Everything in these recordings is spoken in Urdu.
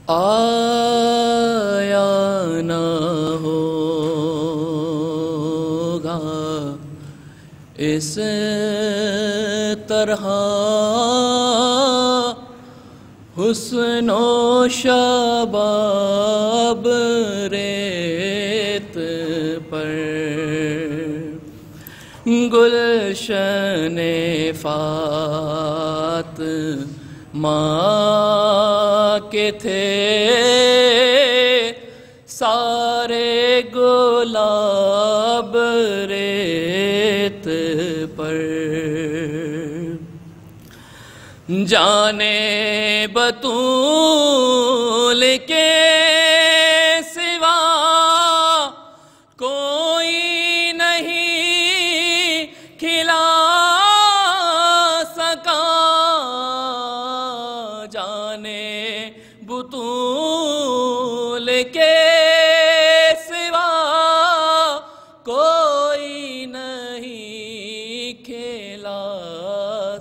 آیا نہ ہوگا اس طرح حسن و شباب ریت پر گلشن فاطمہ کے تھے سارے گلاب ریت پر جانے بطول کے سوا کوئی نہیں کھلا سکا جانے بطول کے سوا کوئی نہیں کھلا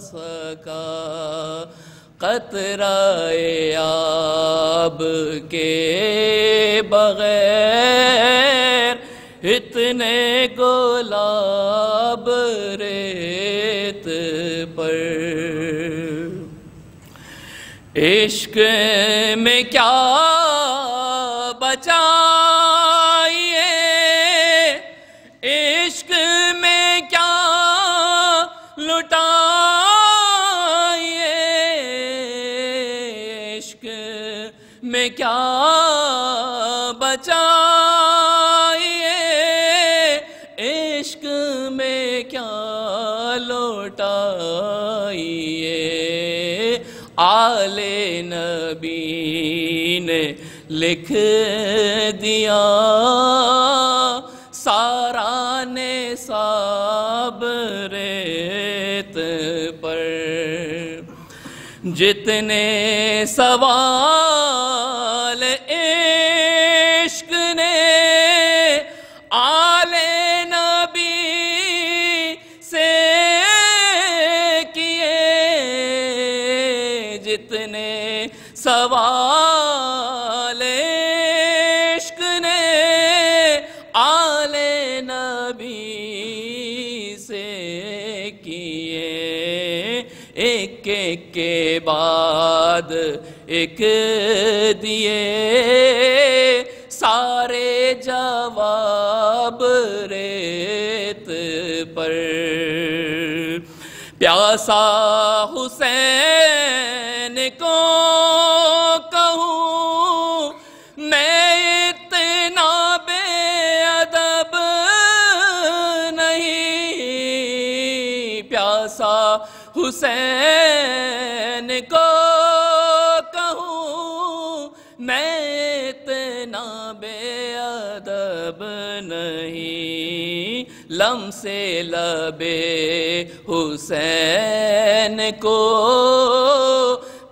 سکا قطرہ آب کے بغیر اتنے گلاب ریت پر عشق میں کیا بچائیے عشق میں کیا لٹائیے عشق میں کیا بچائیے عشق میں کیا لوٹائیے آل نبی نے لکھ دیا سارا نصاب ریت پر جتنے سوال عشق نے آل نبی سے کیے جتنے سوال عشق نے آل نبی سے کیے ایک ایک کے بعد ایک دیے سارے جواب ریت پر پیاسا حسین کو کہوں میں اتنا بے ادب نہیں پیاسا حسین کو کہوں میں اتنا بے ادب نہیں لمس لبے حسین کو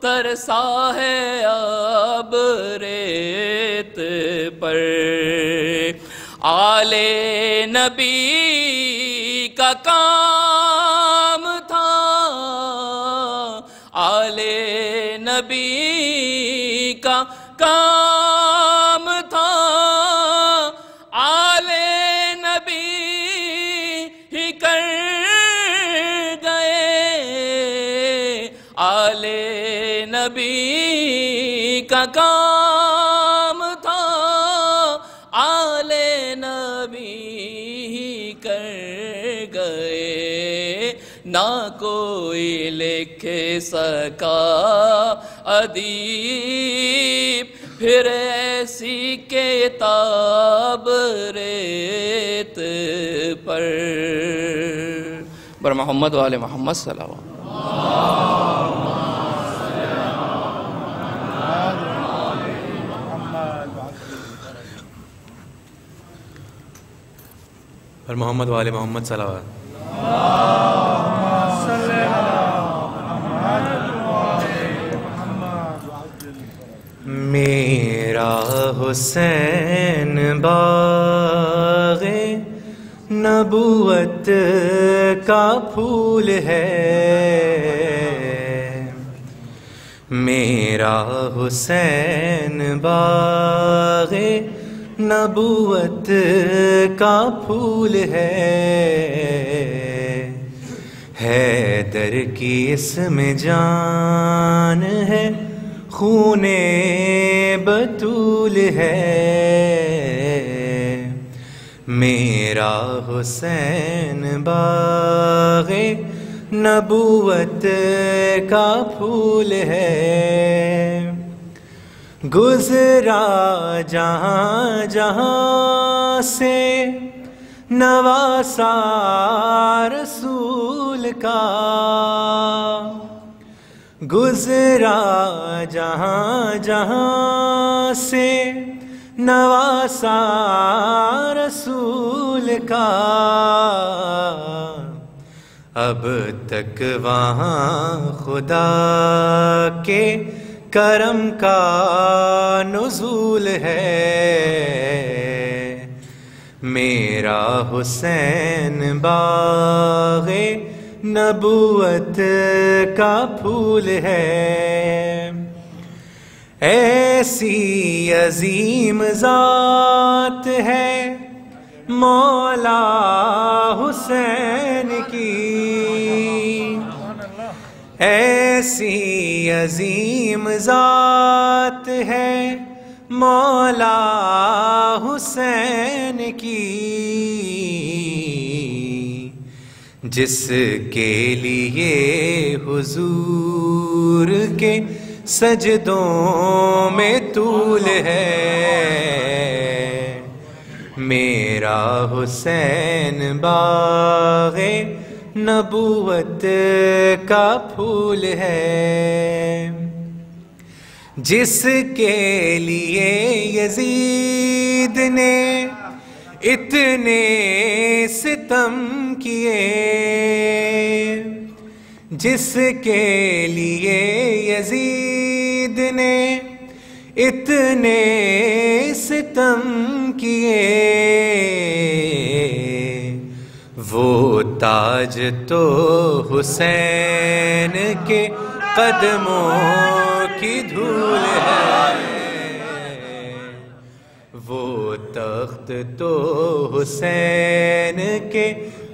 ترسا ہے اب ریت پر آل نبی کا کام تھا آل نبی کا کام تھا آل نبی ہی کر گئے آل نبی کا کام تھا آل نبی ہی کر گئے نہ کوئی لکھ سکا ادیب پھر ایسی کتاب ریت پر بر محمد و آل محمد صلی اللہ علیہ وسلم اور محمد و آل محمد صلی اللہ علیہ وسلم میرا حسین باغ نبوت کا پھول ہے میرا حسین باغ نبوت کا پھول ہے، حیدر کی اس میں جان ہے، خون بطول ہے۔ میرا حسین باغ نبوت کا پھول ہے، گزرا جہاں جہاں سے نواسا رسول کا، گزرا جہاں جہاں سے نواسا رسول کا، اب تک وہاں خدا کے کرم کا نزول ہے۔ میرا حسین باغ نبوت کا پھول ہے، ایسی عظیم ذات ہے مولا حسین کی، ایسی عظیم ذات ہے مولا حسین کی، جس کے لیے حضور کے سجدوں میں طول ہے۔ میرا حسین باغ نبوت کا پھول ہے، جس کے لیے یزید نے اتنے ستم کیے، جس کے لیے یزید نے اتنے ستم کیے، وہ تاج تو حسین کے قدموں کی دھول ہے، وہ تخت تو حسین کے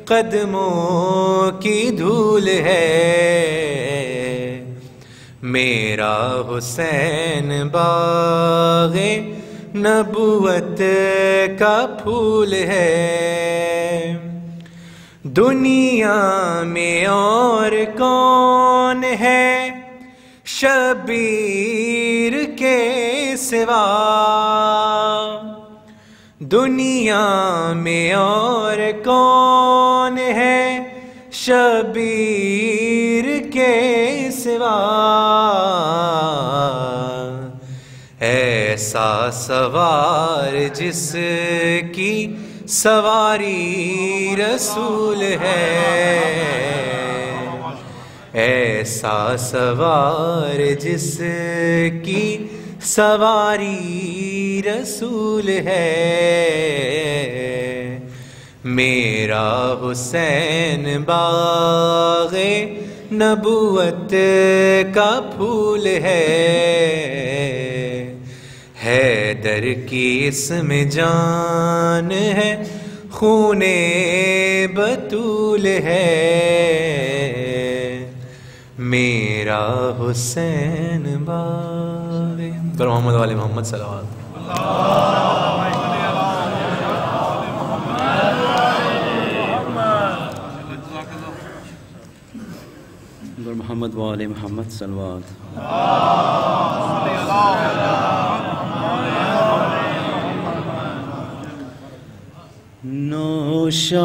قدموں کی دھول ہے۔ میرا حسین باغ نبوت کا پھول ہے، دنیا میں اور کون ہے شبیر کے سوا، دنیا میں اور کون ہے شبیر کے سوا، ایسا سوار جس کی سواری رسول ہے، ایسا سوار جس کی سواری رسول ہے۔ میرا حسین باغ نبوت کا پھول ہے، حیدر کی اس میں جان ہے، خون بطول ہے۔ میرا حسین باغ پر محمد والے محمد صلوات۔ محمد وآل محمد صلوات۔ نوشاہ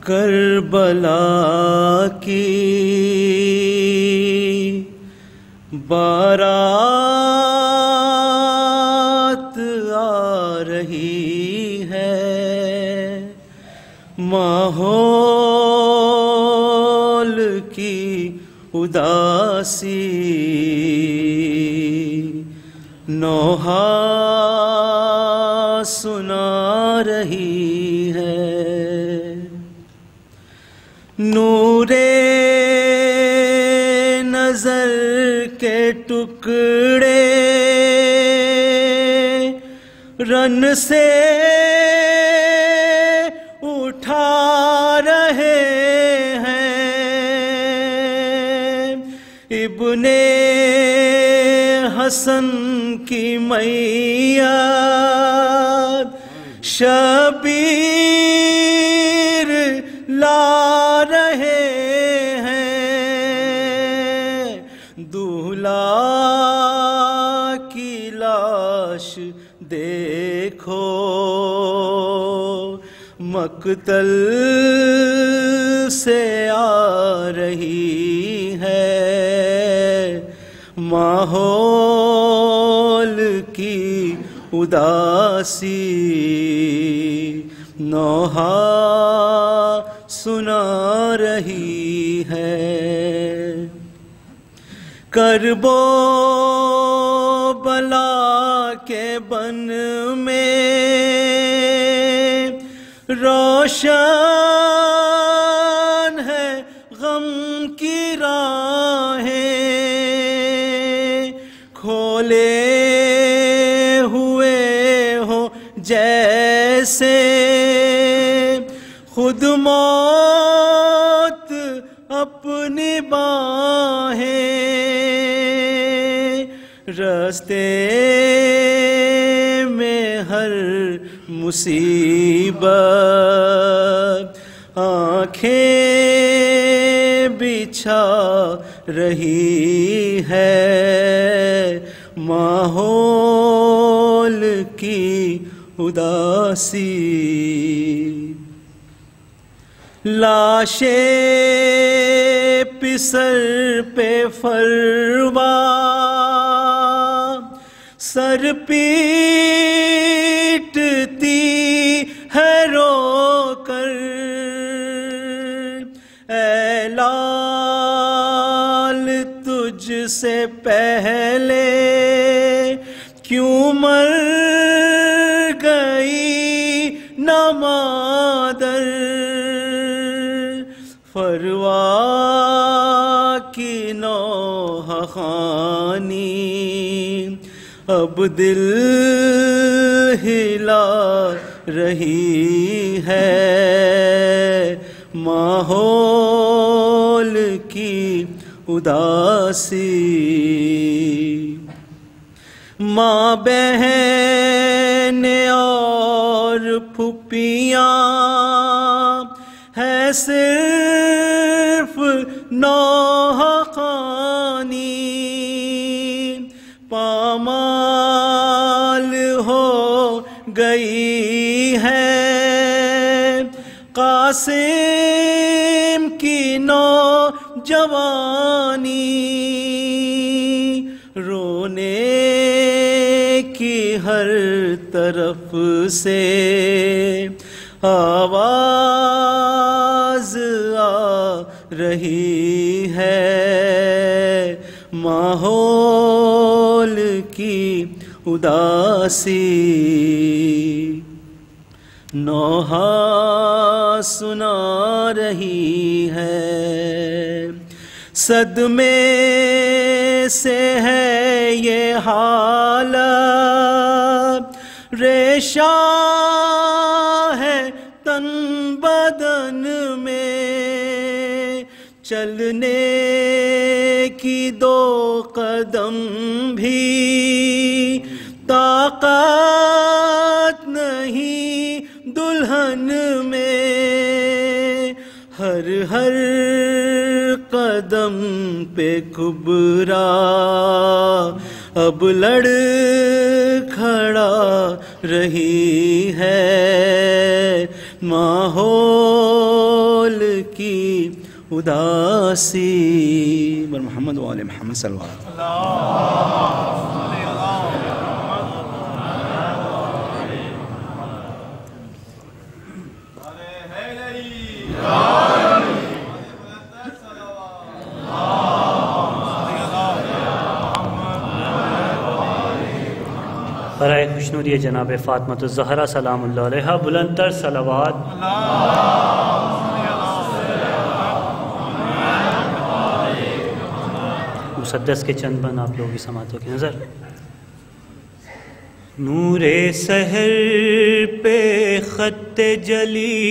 کربلا کی بارات آ رہی ہے، ماحول کی اداسی نوحہ سنا رہی ہے، نور نظر کے ٹکڑے رن سے اٹھا رہے ہیں ابن حسن کی میت شبیر لا رہے ہیں دولہا کی لاش دیکھو مقتل سے آ رہی ہے ماحول کی اداسی نوحہ سنا رہی ہے کرب و بلا کے بن میں روشن ہے غم کی راہیں کھولے ہوئے ہو جیسے خود موت اپنی باہیں راستے میں ہر مصیبت آنکھیں بچھا رہی ہے ماحول کی اداسی لاشیں پسر پہ فروا سر پیٹتی ہے رو کر اے لال تجھ سے پہلے کیوں مر گئی نہ مادر فروا کی نوحہ خوانی اب دل ہلا رہی ہے ماحول کی اداسی ماں بہن اور پھوپھیاں ہے صرف نوحہ خوانی پامال ہو گئی ہے قاسم کی نوجوانی رونے کی ہر طرف سے آواز آ رہی ہے ماحول کی اداسی نوحہ سنا رہی ہے صدمے سے ہے یہ حالت ریشہ ہے تن بدن میں چلنے کی دو قدم بھی طاقت نہیں دلہن میں ہر قدم پہ کبرا اب لڑ کھڑا رہی ہے ماحول کی اداسی بر محمد و آل محمد صلی اللہ علیہ وسلم برائے خوشنودی جناب فاطمہ الزہرا سلام اللہ علیہا بلندتر صلوات مسدس کے چند بند آپ لوگوں کی سماعتوں کی نظر۔ نور سحر پہ خط جلی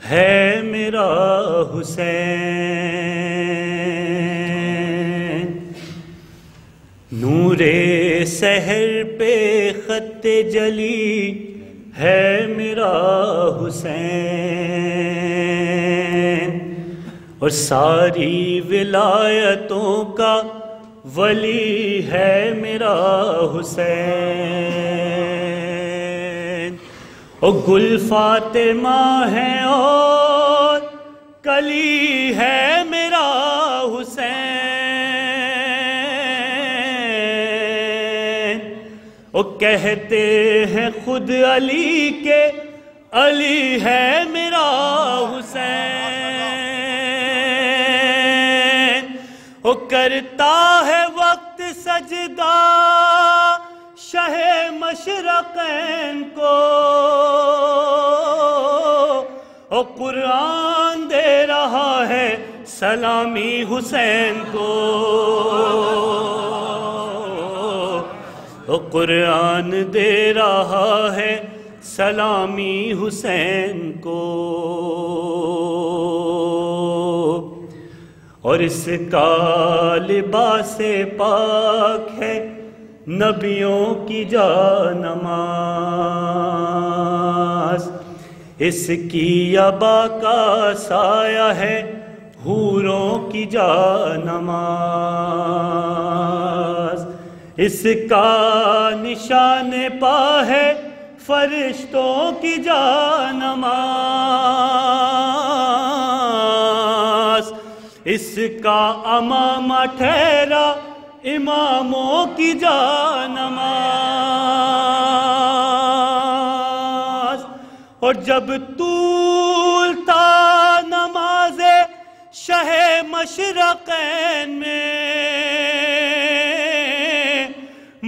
ہے میرا حسین، نور سحر پہ خط جلی ہے میرا حسین، اور ساری ولایتوں کا ولی ہے میرا حسین، اور گل فاطمہ ہے اور کلی ہے میرا حسین، اور کہتے ہیں خود علی کے علی ہے میرا حسین، وہ کرتا ہے وقت سجدہ شہ مشرقین کو، اور قرآن دے رہا ہے سلامی حسین کو، اور قرآن دے رہا ہے سلامی حسین کو، اور اس کا لباس پاک ہے نبیوں کی جانماز، اس کی عبا کا سایہ ہے حوروں کی جانماز، اس کا نشان پا ہے فرشتوں کی جانماز، اس کا امامہ ٹھہرا اماموں کی جانماز، اور جب طول تھا نماز شہ مشرقین میں،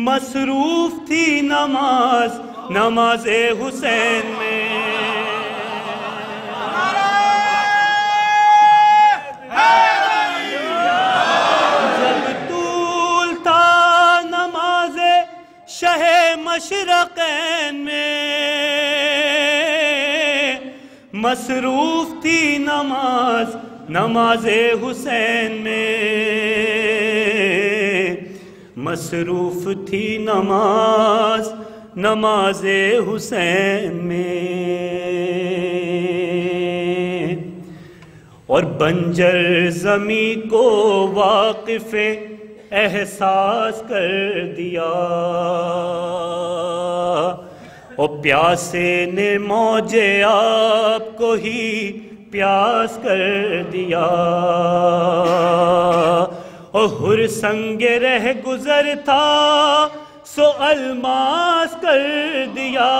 مصروف تھی نماز حسین میں، جب طول تھا نماز شہ مشرقین میں، مصروف تھی نماز حسین میں، مصروف تھی نماز حسین میں، اور بنجر زمیں کو واقف احساس کر دیا، اور پیاسے نے موج آپ کو ہی پیاس کر دیا، اور ہر سنگ رہ گزر تھا سو الماس کر دیا،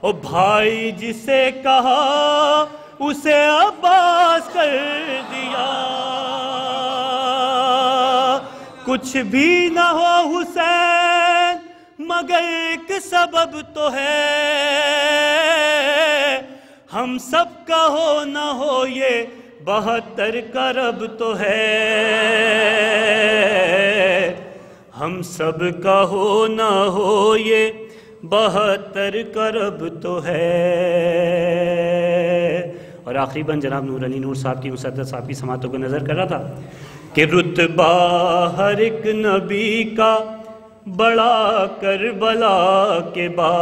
اور بھائی جسے کہا اسے عباس کر دیا، کچھ بھی نہ ہو حسین مگر ایک سبب تو ہے، ہم سب کا ہو نہ ہو یہ 72 کا رب تو ہے، ہم سب کا ہو نہ ہو یہ 72 کا رب تو ہے۔ اور آخری بند جناب نور علی نور صاحب کی مسدس صاحب کی سماعتوں کو نظر کر رہا تھا کہ رتبہ ہر ایک نبی کا بڑا کربلا کے بعد،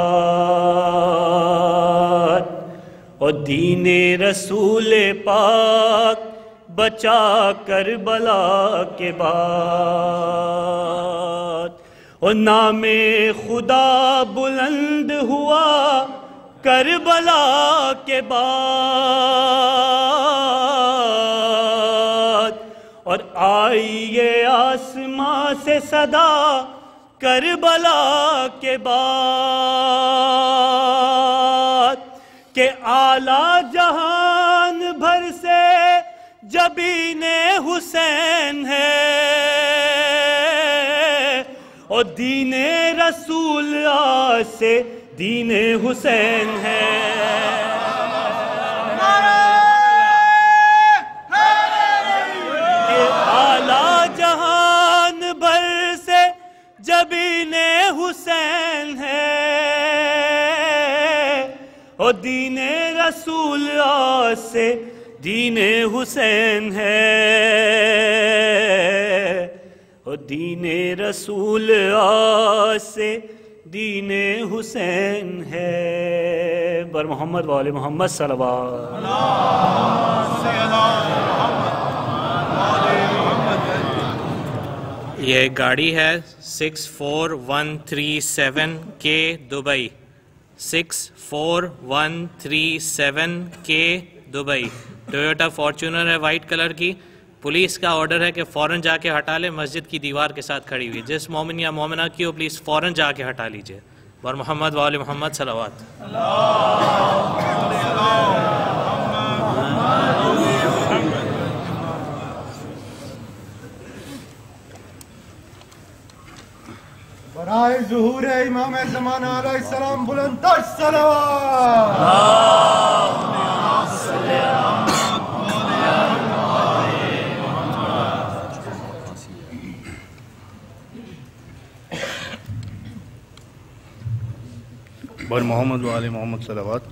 اور دین رسول پاک بچا کربلا کے بعد، اور نام خدا بلند ہوا کربلا کے بعد، اور آئی یہ آسماں سے صدا کربلا کے بعد، کہ اعلیٰ جہان بھر سے جبین حسین ہے، اور دین رسول آج سے دین حسین ہے۔ لبین حسین ہے، او دین رسول سے دین حسین ہے، او دین رسول سے دین حسین ہے۔ بر محمد و آل محمد صلوات۔ یہ گاڑی ہے 64137 کے دبئی، 64137 کے دبئی، ٹویوٹا فارچونر ہے وائٹ کلر کی۔ پولیس کا آرڈر ہے کہ فوراً جا کے ہٹا لے، مسجد کی دیوار کے ساتھ کھڑی ہوئی، جس مومن یا مومنہ کی ہو پلیز فوراً جا کے ہٹا لیجئے۔ بر محمد و آل محمد صلوات۔ برائے ظہور امام زمانہ علیہ السلام بلند تر صلوات۔ بر محمد و آل محمد صلوات۔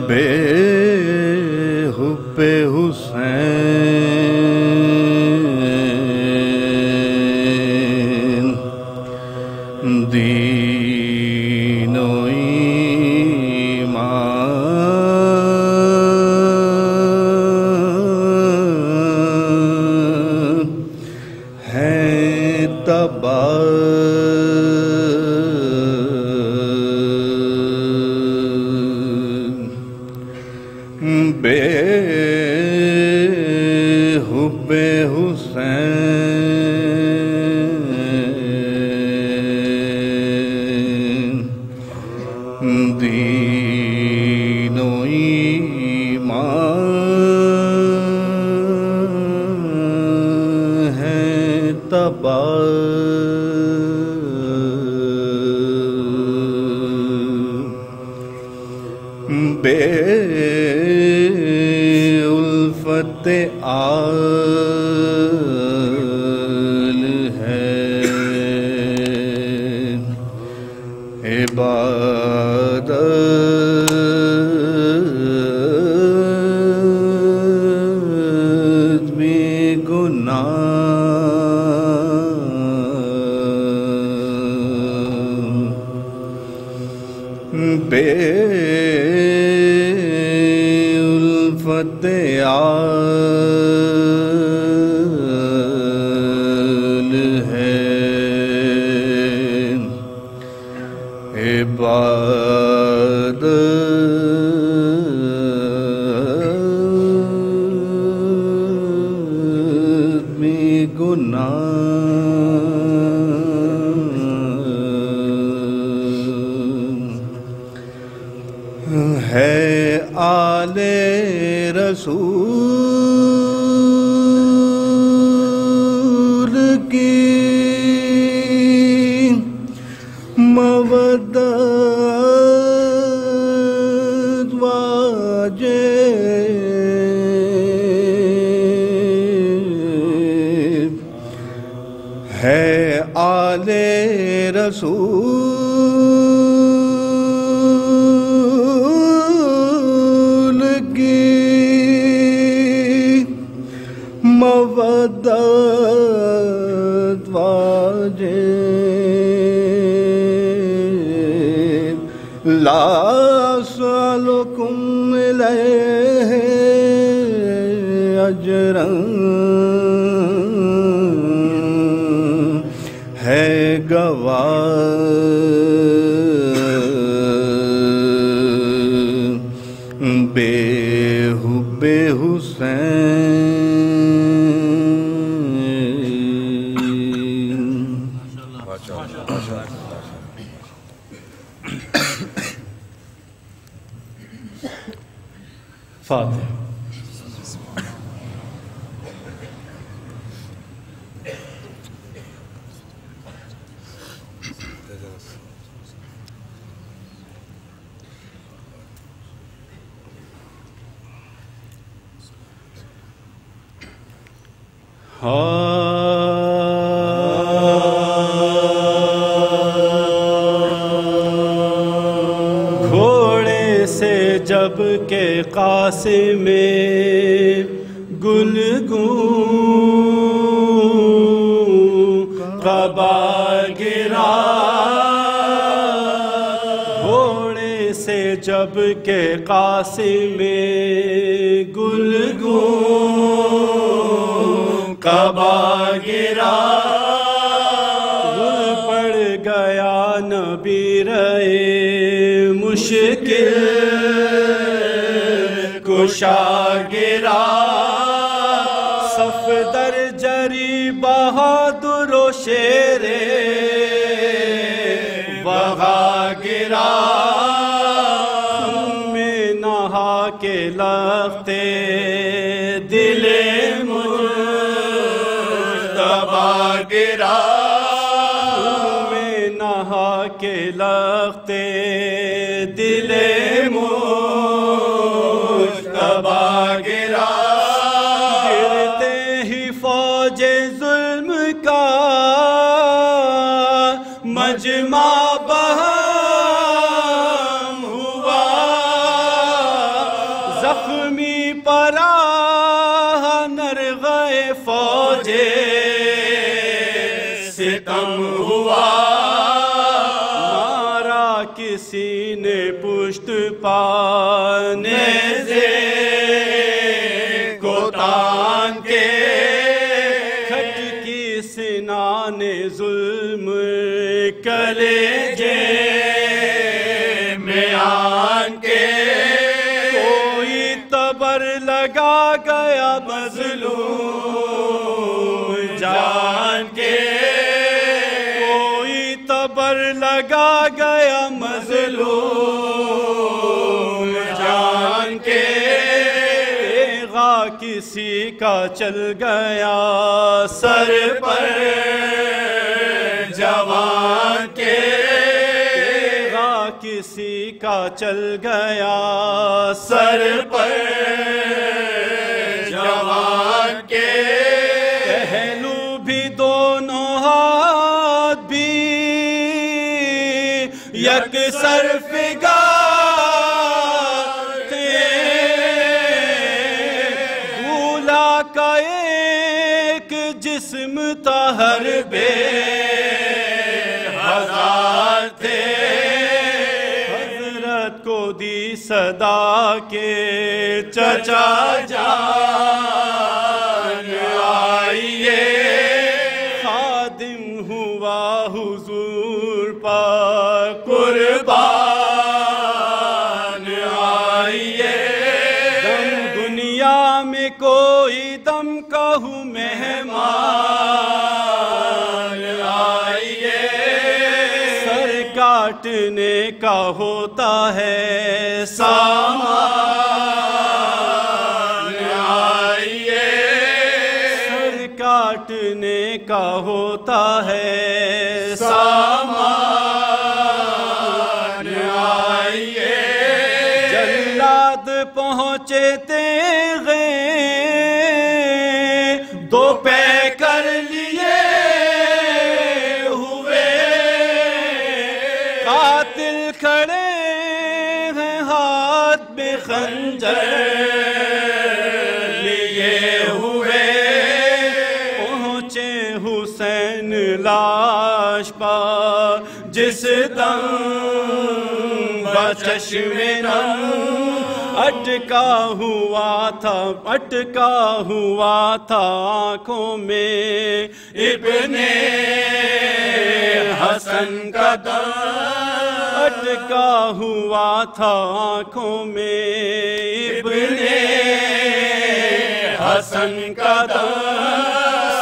بے حب حسین دین و ایمان ہے تباہ، بے حب حسین دین و ایمان ہے تباہ، بے الفت آل ہے عبادت میں گناہ، بے الفت آل ہے عبادت میں گناہ، ہے آل رسول کی مودت واجب، ہے آل رسول کی مودت واجب، لا اسألکم علیہ اجرا، ہے گواہ بے حب حسین۔ فاتح۔ گھوڑے سے جب کہ قاسم گلگون قبا گرا، گھوڑے سے جب کہ قاسم گلگون قبا گرا، گل پڑ گیا نبی رہے مشکل کشا گرا، صفدر جری بہادر و شیر بغا گرا، خون میں نہا کے لگتے دل مجتبی گرا، خون میں نہا کے لگتے دل مجتبی گرا، گرتے ہی فوج ظلم کا مجمع بہم ہوا، زخمی پراہ نرغے فوج ستم ہوا، مارا کسی نے پشت پانے سے کو تان کے، کھٹکی سنان ظلم کلیجے میں آن کے، کوئی تبر لگا گیا مظلوم جان کے، کوئی تبر لگا گیا مظلوم جان کے، تیغا کسی کا چل گیا سر پر جوان کے، تیغا کسی کا چل گیا سر پر جوان کے، پہلو بھی دونوں ہاتھ بھی یکسر فگارتے، بھولا کا ایک جسم تھا ہر بے ہزار تھے، حضرت کو دی صدا کے چچا جان آئیے، خادم ہوا حضور پر قربان آئیے، دم دنیا میں کوئی دم کہوں مہمان آئیے، سر کاٹنے کا ہوتا ہے سامان آئیے، سر کاٹنے کا ہوتا ہے سامان آئیے، جلاد پہنچے تیغے دو پے کر لیے ہوئے، قاتل کھڑے ہیں ہاتھ میں خنجر لیے ہوئے، پہنچے حسین لاش پر جس دم بچشم نم اٹکا ہوا تھا آنکھوں میں ابن حسن کا دم، اٹکا ہوا تھا آنکھوں میں ابن حسن کا دم،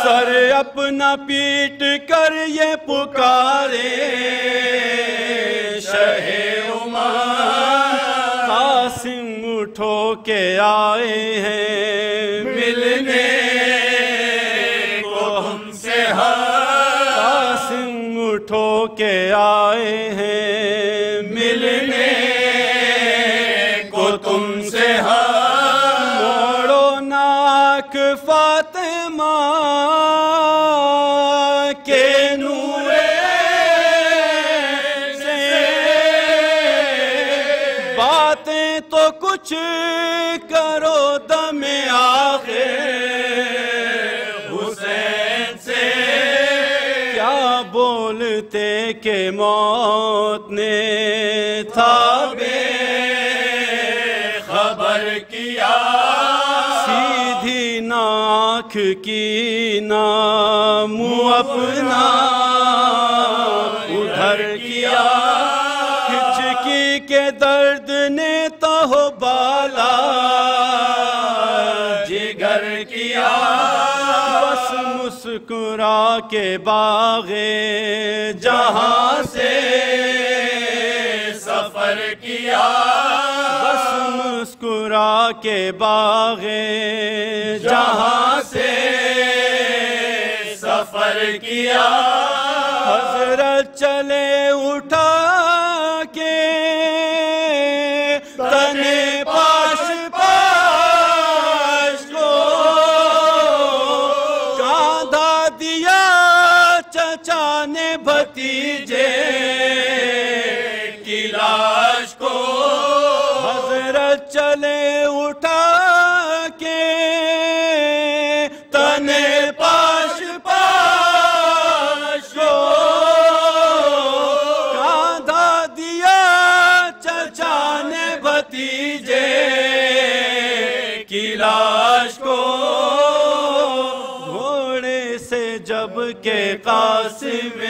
سر اپنا پیٹ کر یہ پکارے شہ عمان، قاسم اٹھو کے آئے ہیں ملنے کو ہم سے، قاسم اٹھو کے آئے ہیں ملنے کو تم سے، موڑو نہ پاک فاطمہ کے نور سے باتیں تو کچھ کرو دم آخر حسین سے کیا بولتے کہ موت نے تھا بے خبر کیا سیدھی نہ آنکھ کی نہ منہ اپنا ادھر کیا ہچکی کے درد نے تو بالا جگر کیا بس مسکرا کے باغ جہاں سے سفر کیا بس مسکرا کے باغ جہاں سے سفر کیا حضرت چلے اٹھا کے تنے پاش پاش کو کاندھا دیا چچا نے بھتیجے کی لاش کو حضرت چلے اٹھا کے تنے پاش پاش کو کاندھا دیا چچا نے بھتیجے کی لاش کو گھوڑے سے جب کہ قاسم